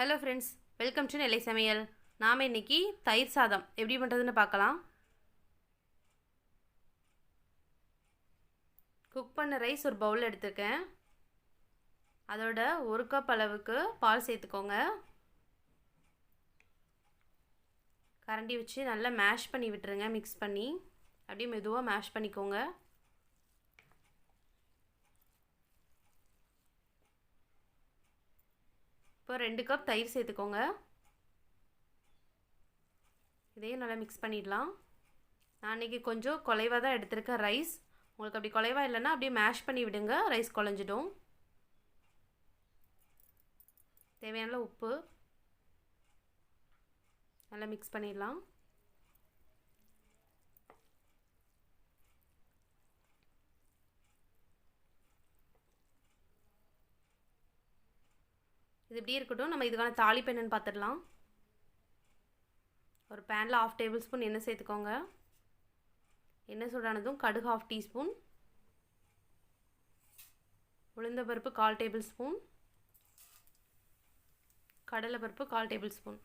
Hello friends, welcome to நெல்லை சமையல். நாம் இன்றைக்கி தயிர் சாதம் எப்படி பண்ணுறதுன்னு பார்க்கலாம். குக் பண்ண ரைஸ் ஒரு பவுல் எடுத்துருக்கேன். அதோட 1 கப் அளவுக்கு பால் சேர்த்துக்கோங்க. கரண்டி வச்சு நல்லா மேஷ் பண்ணி விட்டுருங்க. மிக்ஸ் பண்ணி அப்படியே மெதுவாக மேஷ் பண்ணிக்கோங்க. இப்போ 2 கப் தயிர் சேர்த்துக்கோங்க. இதையும் நல்லா மிக்ஸ் பண்ணிடலாம். நான் இன்றைக்கி கொஞ்சம் குலைவாக தான் எடுத்திருக்கேன் ரைஸ். உங்களுக்கு அப்படி குலைவாக இல்லைன்னா அப்படியே மேஷ் பண்ணி விடுங்க, ரைஸ் குழஞ்சிடும். தேவையான உப்பு நல்லா மிக்ஸ் பண்ணிடலாம். இது இப்படியே இருக்கட்டும். நம்ம இதுக்கான தாளிப்பு என்னென்னு பார்த்துடலாம். ஒரு பேனில் 1/2 டேபிள் ஸ்பூன் எண்ணெய் சேர்த்துக்கோங்க. எண்ணெய் சூடானதும் கடுகு 1/2 டீஸ்பூன், உளுந்தம்பருப்பு 1/4 டேபிள் ஸ்பூன், கடலைப்பருப்பு 1/4 டேபிள் ஸ்பூன்,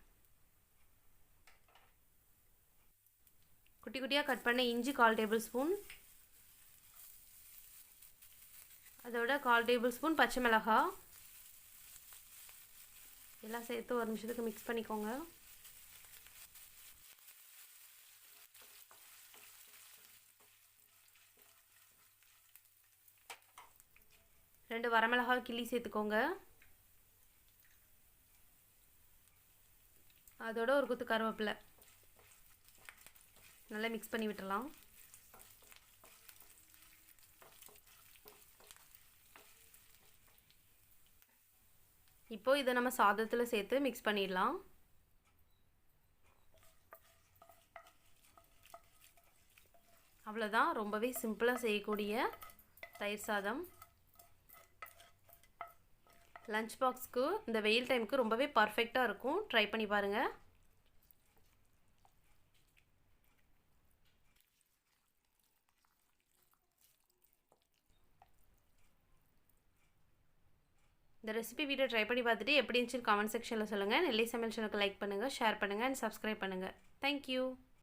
குட்டி குட்டியாக கட் பண்ண இஞ்சி 1/4 டேபிள் ஸ்பூன், அதோட 1/4 டேபிள் ஸ்பூன் பச்சை மிளகாய் எல்லாம் சேர்த்து ஒரு நிமிஷத்துக்கு மிக்ஸ் பண்ணிக்கோங்க. ரெண்டு வரமிளகாய் கிள்ளி சேர்த்துக்கோங்க. அதோட ஒரு கொத்து கருவேப்பிலை நல்லா மிக்ஸ் பண்ணி விட்டுடலாம். இப்போது இதை நம்ம சாதத்தில் சேர்த்து மிக்ஸ் பண்ணிடலாம். அவ்வளோதான், ரொம்பவே சிம்பிளாக செய்யக்கூடிய தயிர் சாதம். லஞ்ச் பாக்ஸ்க்கு இந்த வெயில் டைமுக்கு ரொம்பவே பர்ஃபெக்டாக இருக்கும். ட்ரை பண்ணி பாருங்கள். இந்த ரெசிபி வீடியோ ட்ரை பண்ணி பார்த்துட்டு எப்படி இருந்துச்சுன்னு கமெண்ட் செக்ஷனில் சொல்லுங்கள். நெல்லை சமையல் சேனலுக்கு லைக் பண்ணுங்கள், ஷேர் பண்ணுங்கள் அண்ட் சப்ஸ்கிரைப் பண்ணுங்கள். தேங்க்யூ.